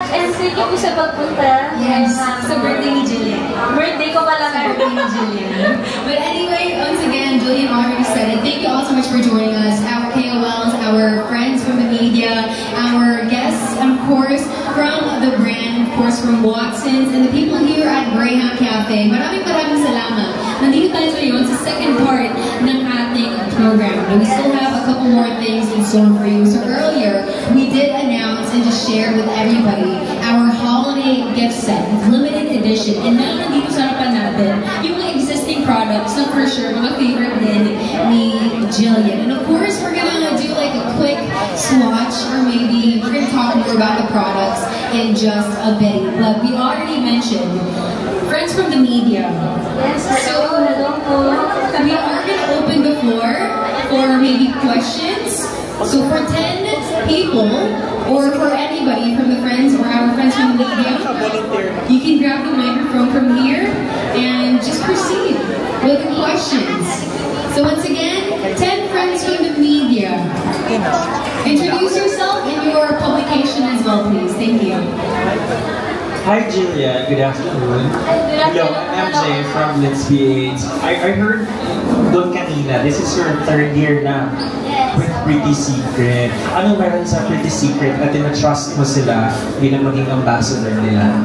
And thank you po sa pagpunta. Yes, sa birthday ni Jillian. Birthday ko pala ka. Birthday ni Jillian. But anyway, once again, Jillian already said it. Thank you all so much for joining us. Our KOLs, our friends from the media, our guests, and of course, from the brand, of course, from Watson's, and the people here at Greyhound Cafe. Maraming salamat. Nandito tayo ngayon sa second part ng ating program. We still have a couple more things in store for you. So earlier, we did announce and just share with everybody our holiday gift set. It's limited edition. And now nandito sa harapan natin yung mga existing products na for sure mga favorite din ni Jillian. And of course, we're gonna do like a quick swatch, or maybe we're gonna talk more about the products in just a bit. But we already mentioned friends from the media. Yes, So we are gonna open the floor for maybe questions. So for 10 people, or for anybody from the friends or our friends from the media, you can grab the microphone from here and just proceed with the questions. So once again, 10 friends from the media. Introduce yourself and your publication as well, please. Thank you. Hi Jillian, good afternoon. Hello, I'm MJ from Let's PH. I heard doon kanina, this is your third year na with Pretty Secret. Ano meron sa Pretty Secret at tina-trust mo sila bilang maging ambassador nila?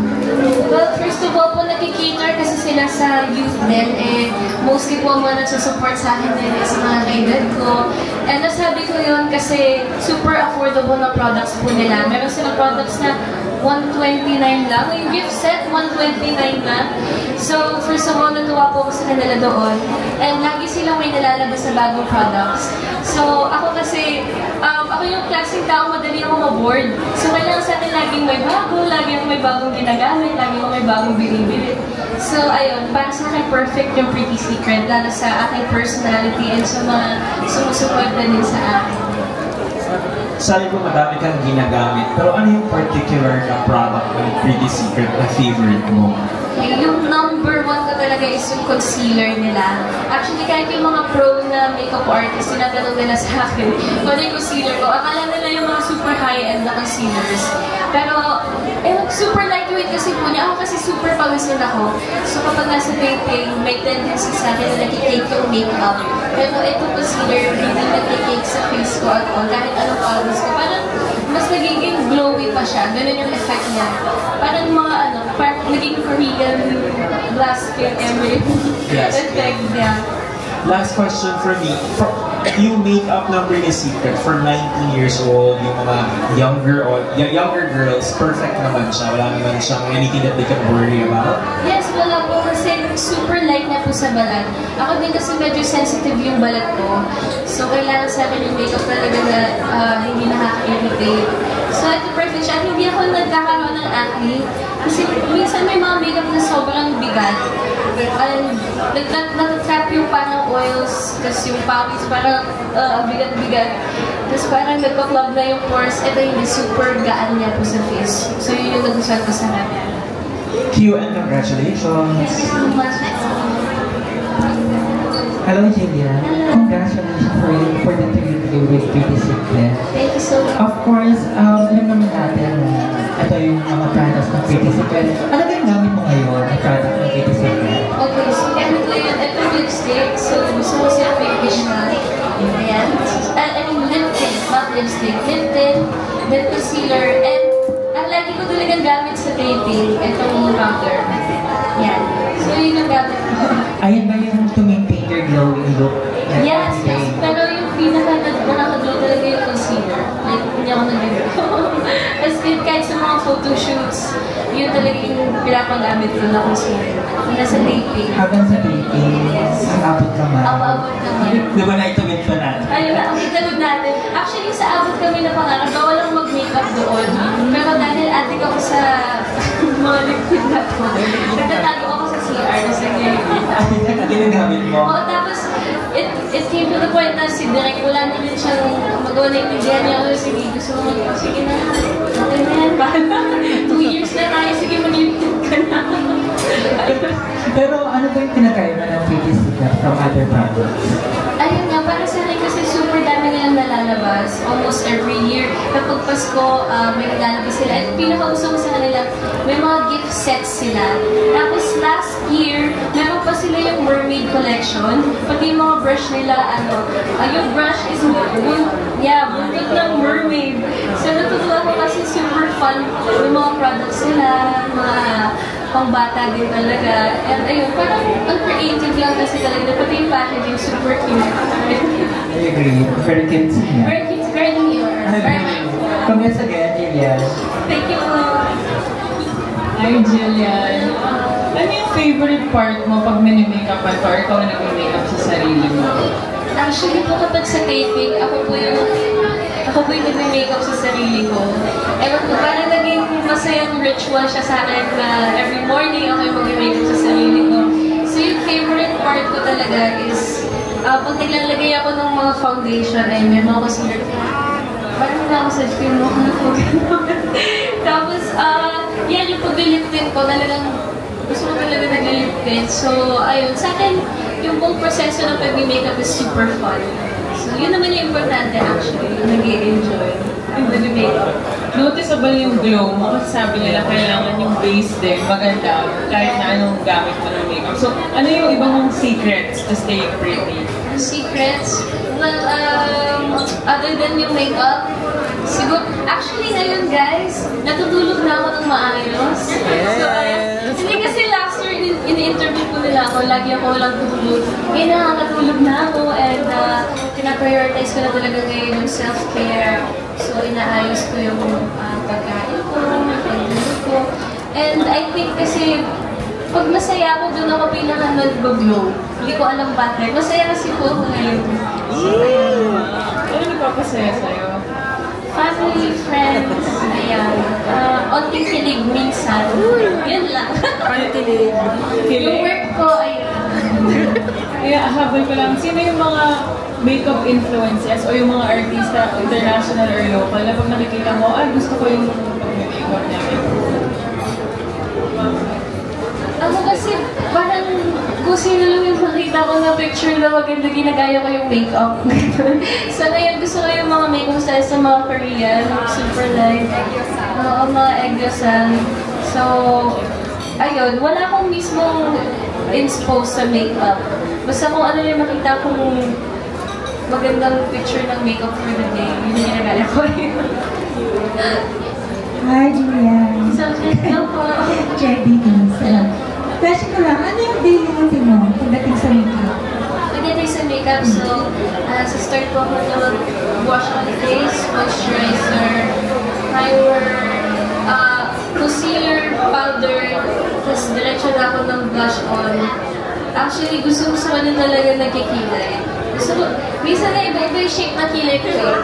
Well, first of all po, nakikater kasi sila sa youth din. Eh, mostly po mga nagsusupport sa akin din sa mga kaibigan ko. And nasabi ko yun kasi super affordable na products po nila. Meron silang products na 129 lang. Yung gift set, 129 lang. So, first of all, natuwa po ako sa kanila doon. And lagi silang may nalalabas na bagong products. So, ako kasi, ako yung klaseng tao, madali ako ma-board. So, kailangan sa akin laging may bago, laging may bagong ginagamit, laging may bagong binibili. So, ayun, para sa akin, perfect yung Pretty Secret, lalo sa aking personality and sa mga sumusuporta din sa akin. Sabi ko madami kang ginagamit, pero ano yung particular na product ng Pretty Secret na favorite mo? Yung number one ko talaga is yung concealer nila. Actually, kahit yung mga pro na makeup artist, tinatanong nila sa akin, kung ano yung concealer ko, akala nila yung mga super high-end na concealers. Pero, super lightweight kasi po niya. Ako kasi super pawisin ako. So, kapag nasa dating, may tendency sa akin na nakikake yung makeup. Pero itong concealer, hindi nakikake sa face ko at all. Kahit anong pawis ko. Parang, mas nagiging glowy pa siya. Ganun yung effect niya. Parang mga parang naging Korean glass skin effect niya. Last question for me. Yung makeup ng Pretty Secret for 19 years old, yung mga younger girls, perfect naman siya. Wala naman siyang anything that they can worry about. Yes, wala po kasi super light na po sa balat. Ako din kasi medyo sensitive yung balat ko. So, kailangan sa akin yung makeup talaga na hindi nakaka-irritate. So, ito perfect siya. Hindi ako nagkakaroon ng acne. Kasi minsan may mga makeup na sobrang bigat. And nag-trap yung parang oils, kasi yung pawis parang bigat-bigat. Tapos parang nagpa-club na yung pores. Ito hindi super gaan niya po sa face. So, yun yung nagustuhan ko sa kanya. Thank you and congratulations! Thank you so much. Hello, Jillian. Congratulations for the 3 years with Pretty Secret. Thank you so much. Of course, alam naman natin ito yung mga products ng Pretty Secret. Ano ba yung gamit mo ngayon na product ng Pretty Secret? Okay, so gamit ko yun. Ito lipstick. So, gusto mo siya finish na. Ayan. I mean, lip tint, not lipstick. Lip tint, lip concealer, and ang lagi ko talagang gamit sa dating, itong powder. Yan. So, yun yung gamit ko. Ayun ba yung to maintain your glowing look? Yes, yes. Pero yung nakaka-glow talaga yung concealer. Like, hindi ako nag-glow. As in, kahit sa mga photoshoots, yun talaga yung pinapagamit ko na concealer. Nasa dating. Habang sa dating, ang abot naman. Ang abot naman. Di ba na-itumit pa natin? Ayun na, ang italog natin. Actually, sa abot kami na pangarap, bawal lang mag-makeup doon. Pero dahil adik ako sa mga liquid na to, nagtatago ako sa CR na sa At ginagamit mo? Oo, tapos, it came to the point na si Direk, wala na rin siyang magawa na intindihan niya. Sige, gusto mo mag sige na. Okay na yan, bahala. 2 years na tayo, sige mag-lipid ka na. Pero ano ba yung pinakaiba ng Pretty Secret from other products? Ayun nga, para sa akin kasi super dami nilang nalalabas almost every year. Kapag Pasko, may nilalabas sila. At pinakagusto ko sa kanila, may mga gift sets sila. Tapos last year, meron pa sila yung mermaid collection. Pati yung mga brush nila, yung brush is buntot ng mermaid. So natutuwa ko kasi super fun. Yung mga products nila, mga pangbata din talaga. And ayun, parang ang creative lang kasi talaga. Pati yung packaging, super cute. I agree. Very cute. Very cute, very new. Congrats again, Jillian. Thank you po. Hi, Jillian. Ano yung favorite part mo pag mini-makeupan ka or ikaw na nag-makeup sa sarili mo? Actually po kapag sa taping, ako po yung nag-makeup sa sarili ko. Ewan ko, parang naging masayang ritual siya sa akin na every morning ako yung mag-makeup sa sarili ko. So yung favorite part ko talaga is pag naglalagay ako ng mga foundation, ay may mga concealer. Parang wala ako sa film mo ako Tapos, yan yung pag-lip tint ko, talagang gusto ko talaga nag-lip tint. So, ayun, sa akin, yung buong proseso ng pag-makeup is super fun. So, yun naman yung importante actually, yung nag-i-enjoy yung pag-makeup. Noticeable yung glow mo kasi sabi nila kailangan yung base din maganda kahit na anong gamit mo ng makeup. So, ano yung ibang mong secrets to stay pretty? Secrets? Well, other than yung makeup, siguro, actually ngayon guys, natutulog na ako ng maayos. So, hindi kasi last year, in-interview ko nila ako, lagi ako walang tulog. Ngayon nakakatulog na ako and pinaprioritize ko na talaga ngayon yung self-care. So, inaayos ko yung pagkain ko, pagdulog ko. And I think kasi, pag masaya ako, doon ako pinaka-nag-glow. Hindi ko alam bakit. Masaya kasi po ako ngayon. Ano nagpapasaya sa'yo? Family, friends, ayan. Onting kilig minsan. Yun lang. Paano kilig? Yung work ko, ayun. Kaya habol ko lang, sino yung mga makeup influences o yung mga artista, international or local, na pag nakikita mo, gusto ko yung pag-makeup niya. Ako kasi, parang kung sino lang yung makita ko na picture na maganda, ginagaya ko yung makeup. So ngayon, gusto ko yung mga makeup style sa mga Korean, super light. Mga Egyosan. So, ayun, wala akong mismong inspo sa makeup. Basta kung ano yung makita kong magandang picture ng makeup for the day, yun yung ginagaya ko. Hi, Julian. So, hello po. Jebby Vincent. Question ko lang, ano yung daily routine mo pagdating sa makeup? Pagdating sa makeup, so, sa start ko ako na wash on face, moisturizer, primer, concealer, powder, tapos diretso na ako ng blush on. Actually, gusto ko din talaga nagkikilay. Gusto ko, minsan na iba-iba yung shape na kilay ko eh.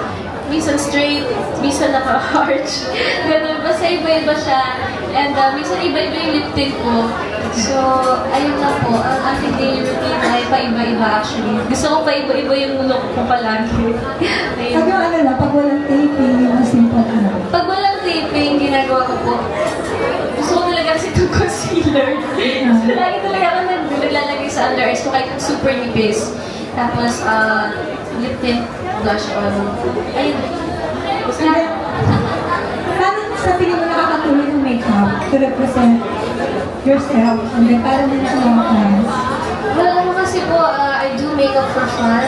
Minsan straight, minsan naka-arch. Ganun, basta iba-iba siya. And minsan iba-iba yung lip tint ko. So, ayun lang po. Ang aking daily routine ay pa-iba-iba actually. Gusto ko pa-iba-iba yung look ko palagi. Pag yung ano lang, pag walang taping, yung simple ano. Pag walang taping, ginagawa ko po. Gusto ko talaga kasi itong concealer. So, lagi talaga ako naglalagay sa under eyes ko kahit super nipis. Tapos, lip tint, blush on. Ayun. Paano sa tingin mo nakakatulong yung makeup to represent yourself and then paano mo siya mga Well, ano kasi po, I do makeup for fun.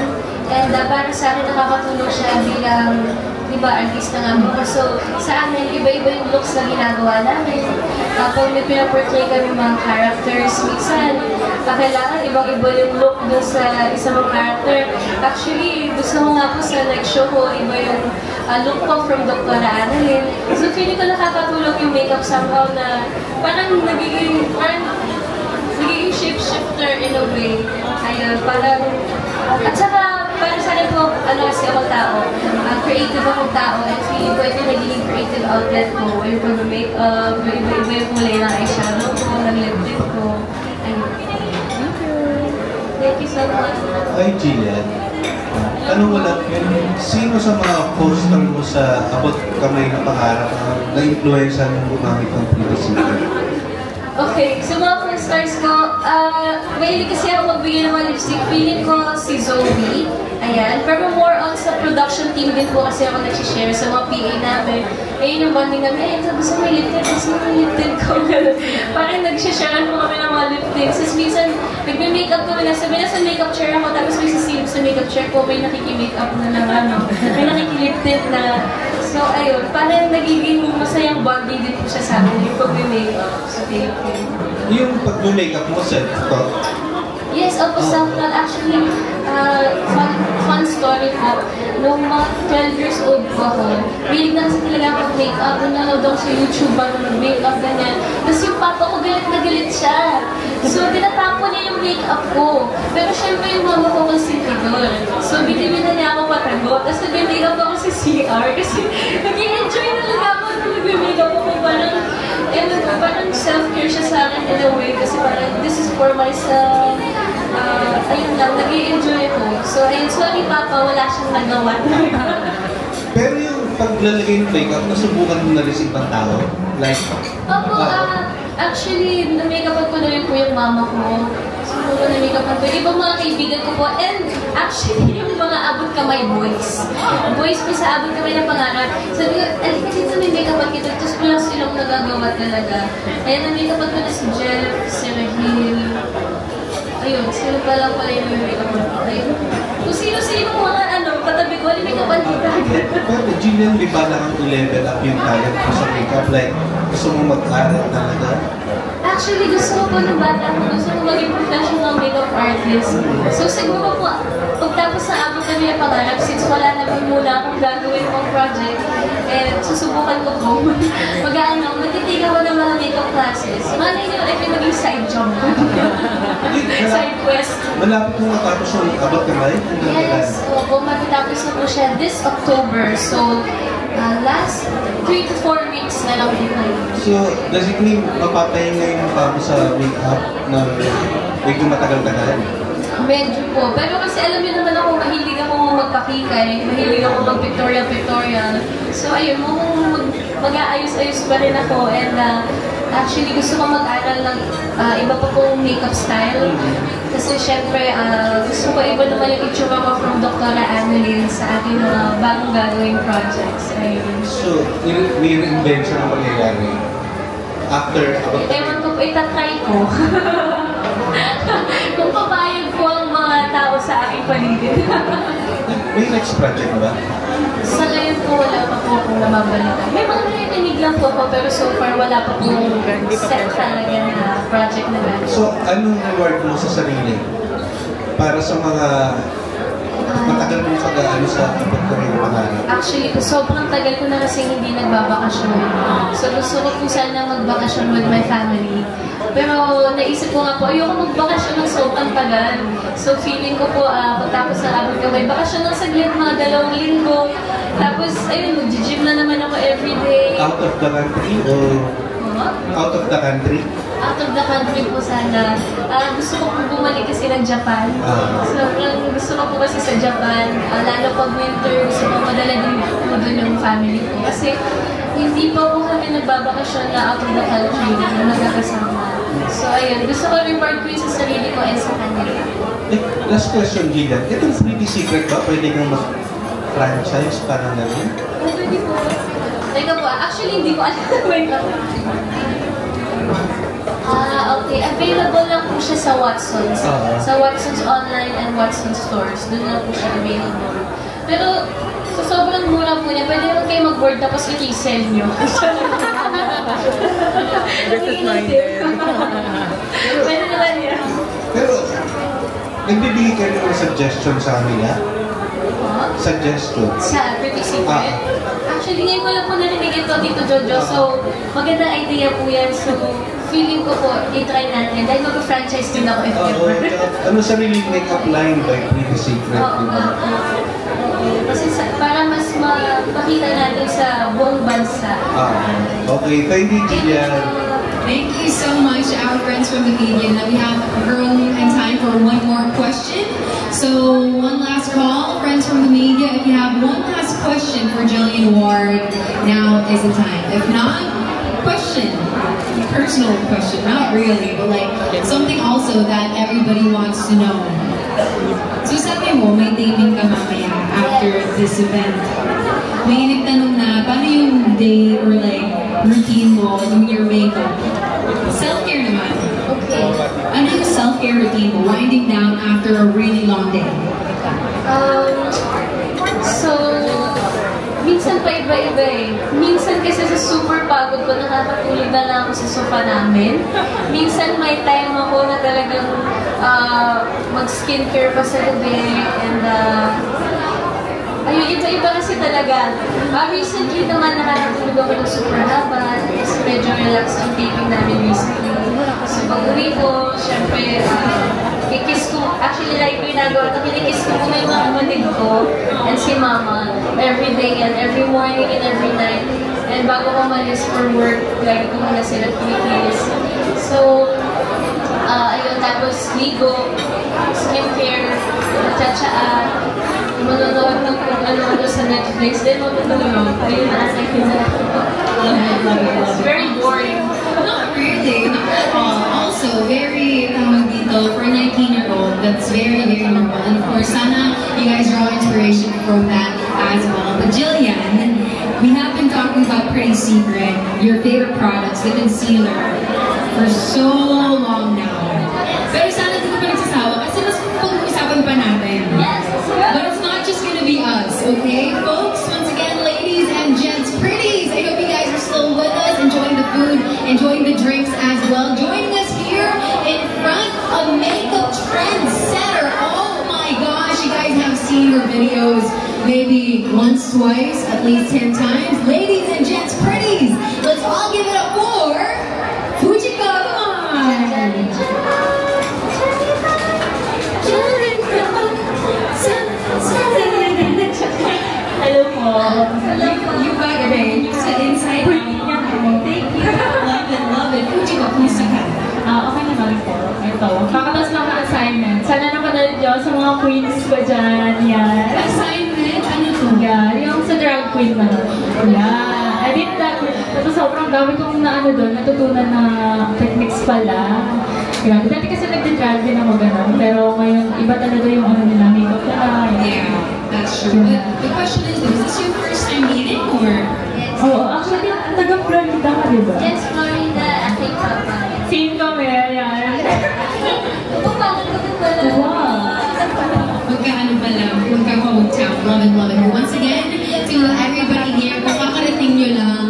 And para sa akin, nakakatulong siya bilang, di ba, artista nga po. So, sa amin, iba-iba yung looks na ginagawa namin. Pag may pinaportray kami mga characters, minsan, kailangan ibang-iba yung look dun sa isang character. Actually, gusto mo nga po sa show ko, iba yung look ko from Dr. Annalyn. So, feeling ko nakakatulong yung makeup somehow na parang nagiging shape-shifter in a way. Ayun, parang, at saka, para sa akin po, kasi ako tao, creative akong tao, and feeling ko ito nagiging creative outlet ko. Yung pag-makeup, iba-iba yung kulay ng eyeshadow ko, ng lip tint ko. Ayun. Thank you so much. Hi, Jillian. Tanong mo lang, sino sa mga poster mo sa Abot Kamay na Pangarap na na-influencean mo gumamit ng Pretty Secret? Okay, sa mga co-stars ko, mahilig kasi ako magbigay ng mga lipstick. Feeling ko si Zoe. Ayan. Pero more on sa production team din po kasi ako nag-share sa mga PA namin. Ayun yung bonding namin. Ayun, gusto mo yung lip tint? Gusto mo yung lip tint ko? Parang nag-share po kami ng mga lip tints. Tapos minsan, nagme-makeup kami na. Sabi na sa makeup chair ako, tapos may sisilip sa makeup chair ko, may nakiki-makeup na ng may nakiki-lip tint na. So, ayun, parang nagiging masayang bonding din po siya sa akin yung pag-makeup. So, thank you. Yung pag-makeup mo, self-taught? Yes, opo, self-taught. Actually, fun story po. Nung mga 12 years old po ako, mahilig na kasi talaga ako mag-makeup. Nanonood ako sa YouTube bago mag-makeup, ganyan. Tapos yung papa ko galit na galit siya. So, tinatapon niya yung makeup ko. Pero syempre yung mama ko considerador. So, binibili na niya ako patagot. Tapos nag-makeup ako sa CR kasi nag-enjoy talaga ako na nag-makeup ako. Parang self-care siya sa akin in a way kasi parang this is for myself. Ayun lang, nag-i-enjoy ko. So, ayun, sorry Papa, wala siyang nagawa. Pero yung paglalagay ng makeup, nasubukan mo na rin sa ibang tao? Like? Opo, actually, na-makeupan ko na rin po yung mama ko. Siguro na-makeupan ko. Ibang mga kaibigan ko po. And actually, yung mga abot kamay boys. Boys po sa abot kamay na pangarap. Sabi ko, alika dito may makeupan kita. Tapos wala silang nagagawa talaga. Ayan, na-makeupan ko na si Jeff, si Rahil. Ayun, sino pa lang pala yung makeupan ko. Ayun. Kung sino-sino mga katabi ko, makeupan kita. Pero Jillian, di ba lang to level up yung talent mo sa makeup? Like, gusto mo mag-aral talaga? Actually, gusto ko po ng bata ko. Gusto ko maging professional makeup artist. So siguro po, pagtapos na abot kami ng pangarap, since wala na po muna akong gagawin pang project, and susubukan ko po, magtitig ako ng mga makeup classes. Malay niyo, ay maging side job ko. Side quest. Malapit mo matapos yung abot kamay? Yes, opo, matatapos na po siya this October. So, last 3 to 4 weeks na lang din kayo. So, does it mean mapapahinga yung pa mo sa makeup na medyo matagal-tagal? Medyo po. Pero kasi alam niyo naman ako, mahilig ako magpakikay, mahilig ako mag-pictorial. So, ayun, mag-aayos-ayos pa rin ako. And actually, gusto ko mag-aral ng iba pa pong makeup style. Kasi syempre, gusto ko iba naman yung itsura ko from Dr. Annalyn sa aking mga bagong gagawing projects. Ayun. So, may invention na mangyayari after abot kamay? Ewan ko po, itatry ko. Kung papayag po ang mga tao sa aking paligid. May next project ba? Sa ngayon po, wala pa po akong namabalitan. May mga narinig lang po ako, pero so far wala pa pong set talaga na project na gano'n. So, anong reward mo sa sarili? Para sa mga matagal mong pag-aano sa abot kamay ng pangarap? Actually, sobrang tagal ko na kasi hindi nagbabakasyon. So gusto ko po sana magbakasyon with my family. Pero naisip ko nga po, ayoko magbakasyon ng sobrang tagal. So feeling ko po, pagtapos ng abot kamay, bakasyon ng saglit, mga 2 linggo. Tapos, ayun, mag-gym na naman ako everyday. Out of the country or out of the country? Out of the country po sana. Gusto ko po bumalik kasi ng Japan. Sobrang gusto ko po kasi sa Japan. Lalo pag winter, gusto ko madala din po doon yung family ko. Kasi hindi pa po kami nagbabakasyon na out of the country na magkakasama. So ayun, gusto ko reward ko yung sa sarili ko and sa kanila. Last question, Gillian. Itong Pretty Secret ba? Pwede kang mag-franchise parang gano'n? Pwede po. Teka po, actually hindi ko alam. Wait lang. Okay. Available lang po siya sa Watsons. Sa Watsons Online and Watsons Stores. Doon lang po siya available. Pero sa sobrang mura po niya, pwede naman kayo mag-board tapos i-resell nyo. Business-minded. Pwede naman yan. Pero, nagbibigay kayo ng suggestion sa kanila? Suggestion? Sa Pretty Secret? Actually, ngayon ko lang po narinig ito, Tito Jojo. So, magandang idea po yan. So, feeling ko po, i-try natin. Dahil mag-franchise din ako if ever. Ano sariling makeup line by Pretty Secret? Kasi para mas mapakita natin sa buong bansa. Okay, thank you, Gillian. Thank you so much, our friends from the media. Now we have room and time for one more question. So, one last call, friends from the media. If you have one last question for Jillian Ward, now is the time. If not, question. personal question, not really, but like something also that everybody wants to know. So sabi mo, may taping ka mamaya after this event. May nagtanong na, paano yung day or like routine mo, yung your makeup? Self-care naman. Okay. Ano yung self-care routine mo, winding down after a really long day? So, minsan pa iba-iba eh. Minsan kasi sa super pagod ko, nakakatulog na lang ako sa sofa namin. Minsan may time ako na talagang mag-skincare pa sa gabi. And ayun, iba-iba kasi talaga. Recently naman nakakatulog ako ng super haba. Kasi medyo relax ang taping namin recently. So pag-uwi ko, syempre, kikiss ko, actually like ginagawa ito, kinikiss ko muna yung mga kapatid ko and si mama every day and every morning and every night. And bago ko malis for work, like ko muna sila kinikiss. So, ayun, tapos ligo, skincare, tsatsaa, manonood ng kung ano-ano sa Netflix, then matutulog. Ayun na, second na. It's very boring. Not really, not at all. Also, very, for a 19-year-old, that's very, very normal. And of course, sana you guys draw inspiration from that as well. But Jillian, we have been talking about Pretty Secret, your favorite products, the concealer, for so long now. Pero sana di pa nagsasawa kasi mas pag-uusapan pa natin. Yes. But it's not just gonna be us, okay? Folks, once again, ladies and gents, pretties, I hope you guys are still with us, enjoying the food, enjoying the drinks as well. Joining us here in front of Makeup Trendsetter. Oh my gosh, you guys have seen her videos maybe once, twice, at least 10 times. Ladies and gents, pretties, let's all give it up for Fujiko. Come on. Hello po. You got it, eh? You said inside out. Thank you. Love it. Fujiko, kumusta ka? Okay naman po. Ito. Kakatas lang ng assignment. Sana napanood nyo sa mga queens ko dyan. Yan. Assignment? Ano to? Yan. Yung sa drag queen na. Yan. I did that. Ito sobrang dami kong natutunan na techniques pala. Grabe. Dati kasi nagdi-drag din ako ganun. Pero ngayon, iba talaga yung ano nila. Makeup na. Yeah, that's true. But the question is this your first time meeting or? Oo, actually, taga-Florida ka, di ba? Yes, Florida, I think Papa. Same kami, yan. Pupagod ko din pala. Wow. Magkaano pala, magka-hometown. Love it, love it. Once again, to everybody here, kung kakarating nyo lang,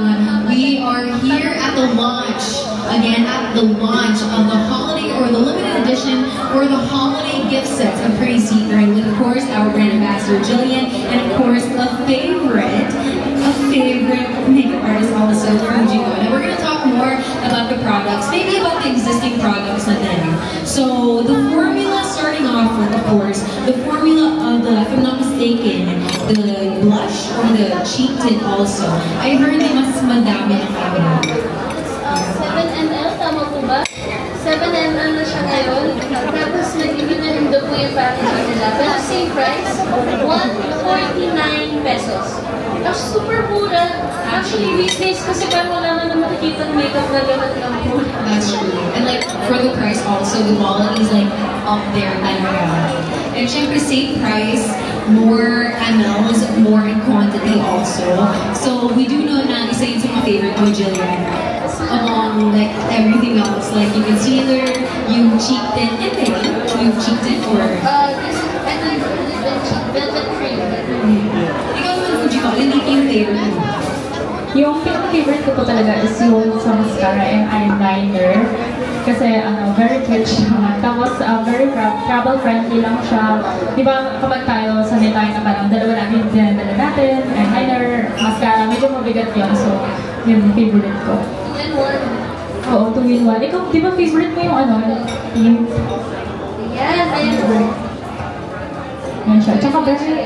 we are here at the launch. Again, at the launch of the holiday or the limited edition or the holiday gift sets of Pretty Secret with, of course, our brand ambassador Jillian, and of course, a favorite makeup artist also, Fujiko. And we're going to talk more about the products, maybe about the existing products na din. So, the formula starting off with, of course, the formula of the, if I'm not mistaken, the blush or the cheek tint also. I heard they mas madami ang kailangan. 7 ml, tama po ba? 7 ml na siya ngayon. Tapos nag-ibig na rin daw po yung packaging nila. Pero same price, 149 pesos. Tapos super mura. Actually, these days kasi parang wala na makikita ng makeup na ganun lang po. That's true. And like, for the price also, the quality is like up there talaga. And syempre, same price, more mLs, more in quantity also. So, we do know na isa yun sa mga favorite ko, Jillian. Among like everything else, like yung concealer, yung cheek tint, yung cheek tint or? This is velvet cream. Ikaw naman, Fujiko, hindi yung favorite mo? Yung pinaka-favorite ko po talaga is yung sa mascara and eyeliner. Kasi very cute siya. Tapos very travel-friendly lang siya. Di ba kapag tayo, sanay tayo na parang dalawa natin yung dinadala natin, eyeliner, mascara, medyo mabigat yun. So, yun yung favorite ko. 2-in-1. Oo, 2-in-1. Ikaw, di ba favorite mo yung pink? Yes, ayun. Yan siya. Tsaka very,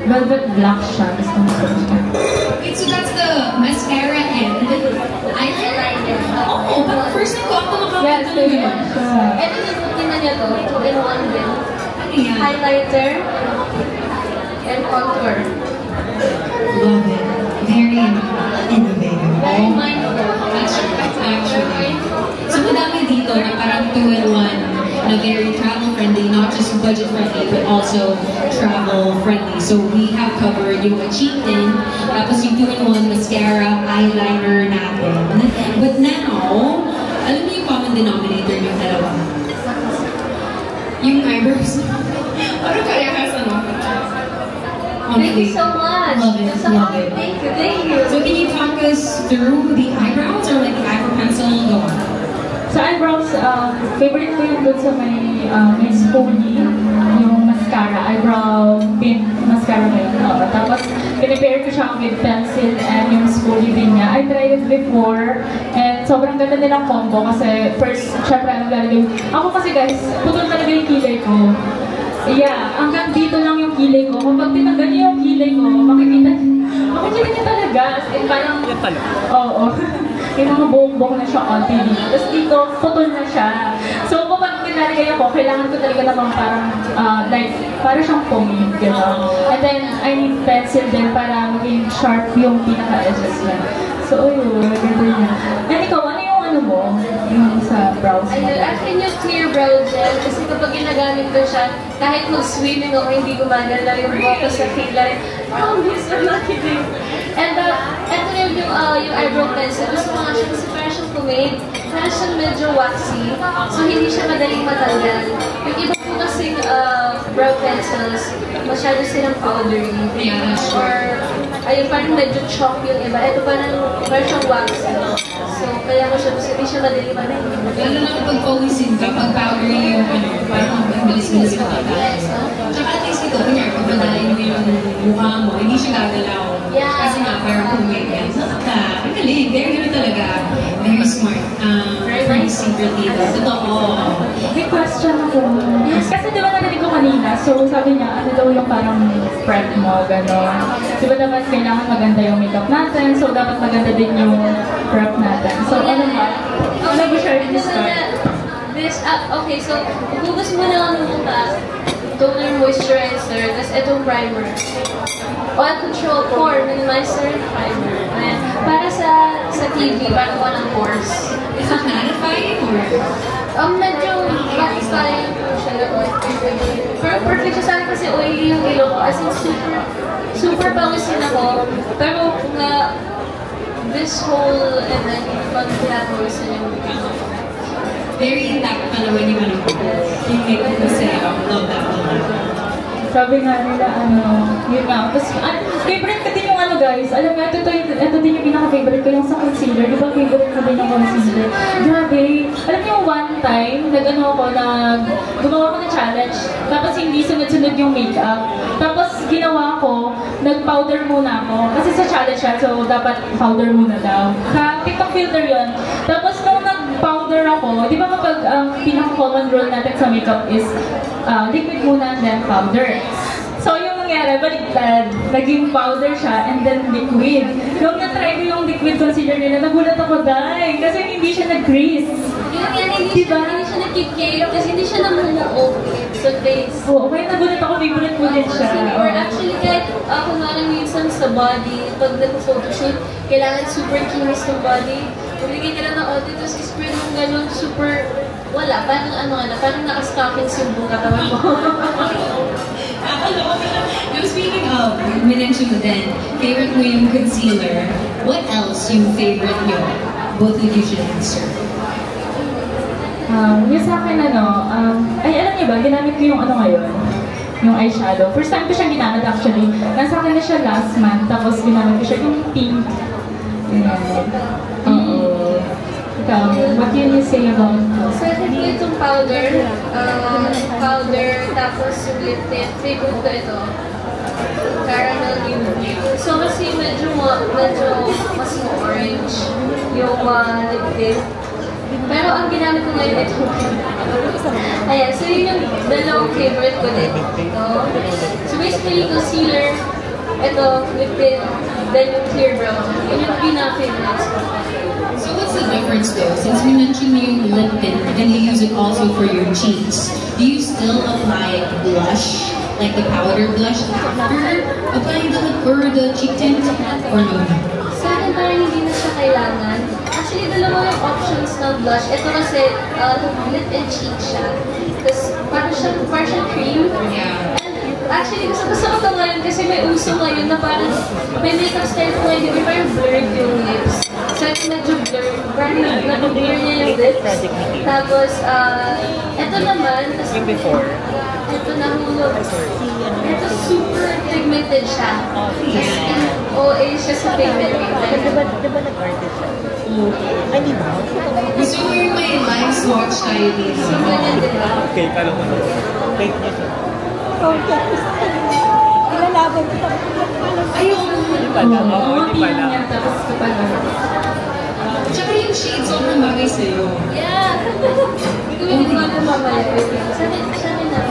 velvet black siya. Gusto mo siya. Wait, so that's the mascara and eyeliner? Oh, but first time ko ako Yes, makakita ng favorite ganun. siya. Ito din na niya to, 2-in-1 din. Ano yan? Highlighter and contour. Love it. Very innovative. Very mindful. budget friendly but also travel friendly. So we have covered yung cheap din, tapos yung 2-in-1 mascara, eyeliner natin. But now, alam niyo yung common denominator ng dalawa? Yung eyebrows. Ano kaya ka sa Thank you so much. Love it, love it. Thank you, thank you. So can you talk us through the eyebrows or like the eyebrow pencil? Go on. Sa eyebrows, favorite ko yung doon sa may spoolie, yung mascara, eyebrow pin mascara na yun. Tapos, pinipare ko siya with pencil and yung spoolie din niya. I tried it before and sobrang ganda nilang combo kasi first, syempre, ako kasi guys, putol talaga yung kilay ko. Yeah, hanggang dito lang yung kilay ko. Kapag tinanggal niyo yung kilay ko, makikita niyo talaga. As in, parang, oo. Yung mga buhok-buhok na siya on TV. Tapos dito, putol na siya. So, kapag pinalagay ako, kailangan ko talaga namang parang, like, parang siyang pomade, gano'n. And then, I need pencil din para maging sharp yung pinaka-edges niya. So, yun, ganda niya. And ikaw, ano yung ano mo? Yung sa brows mo? Ayun, akin yung clear brow gel kasi kapag ginagamit ko siya, kahit mag-swimming ako, hindi gumagalaw yung buhok ko sa kilay. Promise, I'm not kidding. And eto rin yung eyebrow pencil. Gusto ko nga siya kasi parang siyang pomade. Parang siyang medyo waxy. So, hindi siya madaling matanggal. Yung iba po kasing brow pencils, masyado silang powdery. Yeah, sure. Ayun, parang medyo chalk yung iba. Ito parang siyang waxy. So, kaya ko siya gusto, hindi siya madaling matanggal. Lalo na kapag pawisin ka, pag powdery yung parang ang bilis-bilis ka tayo. Tsaka at least ito, kunyari, pag madalay mo yung mukha mo, hindi siya gagalaw. Yeah. Kasi nga, parang pomade yan. Ang galing, very good talaga. Very smart. Very secretly. Totoo. May question ako. Kasi di ba narinig ko kanina, so sabi niya, ano daw yung parang prep mo, gano'n. Di ba dapat kailangan maganda yung makeup natin, so dapat maganda din yung prep natin. So ano ba? Ano ba siya yung start? Okay, so, hugas mo na ang mukha. Toner moisturizer, tapos itong primer. Oil control pore, minimizer, primer. Ayan. Para sa TV, para walang pores. Is it mattifying or? Medyo mattifying po siya. Pero perfect siya sa akin kasi oily yung ilong ko. As in, super pawisin ako. Pero this whole, and then, pag pinapawisin yung Very intact pa naman yung yung makeup kasi love that one. Sabi nga nila, yun nga. Tapos, favorite ko din yung guys. Alam mo, ito din yung pinaka-favorite ko, yung sa concealer. Di ba favorite ko din yung concealer? Grabe. Alam niyo, one time, gumawa ko ng challenge. Tapos hindi sunod-sunod yung makeup. Tapos ginawa ko, nag-powder muna ako. Kasi sa challenge siya, so dapat powder muna daw. Sa TikTok filter yun. Tapos nung nag-powder ako, di ba kapag pinaka-common rule natin sa makeup is liquid muna and then powder. So yung nangyari, baliktad. Naging powder siya and then liquid. Nung na-try ko yung liquid concealer nila, nagulat ako dahil kasi hindi siya nag-grease. Yung yan, hindi siya nag-keep kasi hindi siya namumuo sa face. Oo, kaya nagulat ako, favorite ko din siya. Or actually, kahit ako nga lang minsan sa body, pag nag-photoshoot, kailangan super kinis ng body. Magbigay ka lang ng audit, tapos i-spray mo gano'n, super, wala, parang nakastockings yung buong katawan mo. Now, speaking of, minention mo din, favorite mo yung concealer. What else yung favorite nyo? Both of you should answer. Yung sa akin, ay alam niyo ba, ginamit ko yung ngayon, yung eyeshadow. First time ko siyang ginamit actually. Nasa akin na siya last month, tapos ginamit ko siya yung pink. Oo. Ikaw, what can you say about it? So, I think itong powder, tapos yung lip tint, favorite ko ito. Caramel UV. So, kasi medyo mas orange yung lip tint. Pero ang ginamit ko ngayon ito. Ayan, so yun yung dalawang favorite ko din. So basically, concealer, ito, lip tint, then yung clear brown. Yun yung pinaka-favorite ko. So what's the difference though? Since we mentioned yung lip tint and you use it also for your cheeks, do you still apply blush, like the powder blush, after applying the cheek tint, or no? Sa akin parang hindi na siya kailangan. actually, dalawa yung options ng blush. Ito kasi, lip and cheek siya. Tapos, parang siyang cream. And actually, gusto ko ito ngayon kasi may uso ngayon na parang may makeup style ko ngayon, di ba yung blurred yung lips. So, ito medyo blurred. Parang nag-blur niya yung lips. Tapos, ito naman, ito nahulog. Ito super pigmented siya. OA siya sa pigmented. Diba nag-artist siya? Ay, di ba? Gusto mo yung may live swatch tayo dito? So, ganyan din ba? Okay, kala ko na. Fake niya siya. Ilalaban ko tapos Ayaw mo. Di ba lang? Oo, Oo, di ba lang? niya, tapos kapag Tsaka yung shade sobrang bagay sa'yo. Yeah! Gawin ko na mamaya. Sabi na.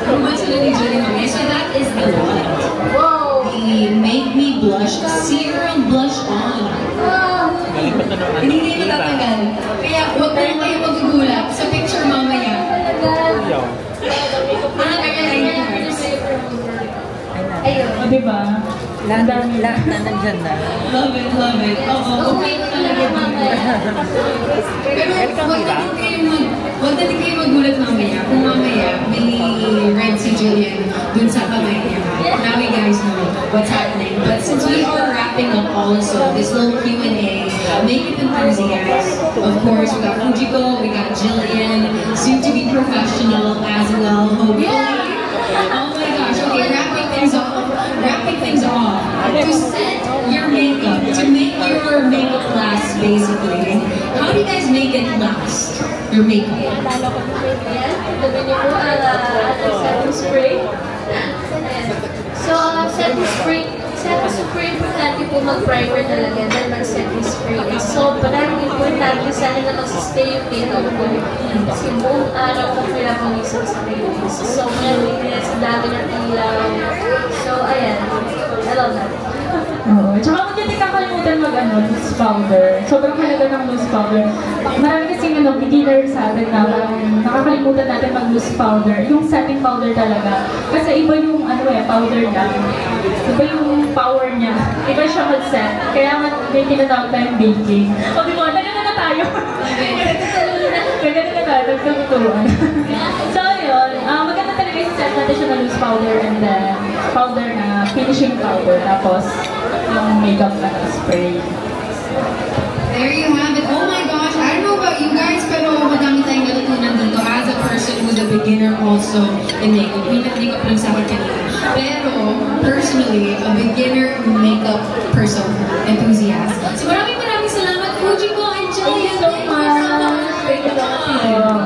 Romance na ni Julie Marie. So that is the one. Wow! The Make Me Blush Serum Blush On. Wow! Galing pa ito ng Hindi na natatagal. Kaya huwag na lang kayo magugulat sa picture mamaya. Yo. Mga eyeliners. Ayun. O, diba? Lahat na nandyan na. Love it, love it. Oo, okay na talaga mamaya. Pero huwag na din kayo magulat mamaya. Kung mamaya may red si Julian dun sa kamay niya. Now you guys know what's happening. But since we are wrapping up also this little Q&A, makeup enthusiasts, of course, we got Fujiko, we got Jillian, soon to be professional as well, hopefully. Oh my gosh, okay, wrapping things off. To set your makeup, to make your makeup last basically, how do you guys make it last? Your makeup? Ayan. Tabi niyo po ang setting spray. So, setting spray, importante po mag-primer talaga, then mag-setting spray. So, parang importante sana na mag-stay yung makeup ko. Kasi buong araw ko pinapamisan sa face. So, malinis, dami ng ilaw. So, ayan. I love that. Oo. Tsaka kung hindi kakalimutan loose powder. Sobrang halaga ng loose powder. Marami kasing beginner sa atin na parang nakakalimutan natin mag-loose powder. Yung setting powder talaga. Kasi iba yung powder niya. Iba yung power niya. Iba siya mag-set. Kaya may tinatawag tayong baking. O di ba? Nagano na tayo. Nagano na tayo. Nagtuturuan. So yun, maganda talaga yung set natin siya na loose powder and then powder na finishing powder. Tapos yung makeup na spray. There you have it. Oh my gosh, I don't know about you guys, pero madami tayong natutunan dito as a person who's a beginner also in makeup. May nag-makeup lang sa akin kanina. Pero, personally, a beginner makeup person, enthusiast. So maraming salamat, Fujiko and Julia. Thank you so much. Thank you so much.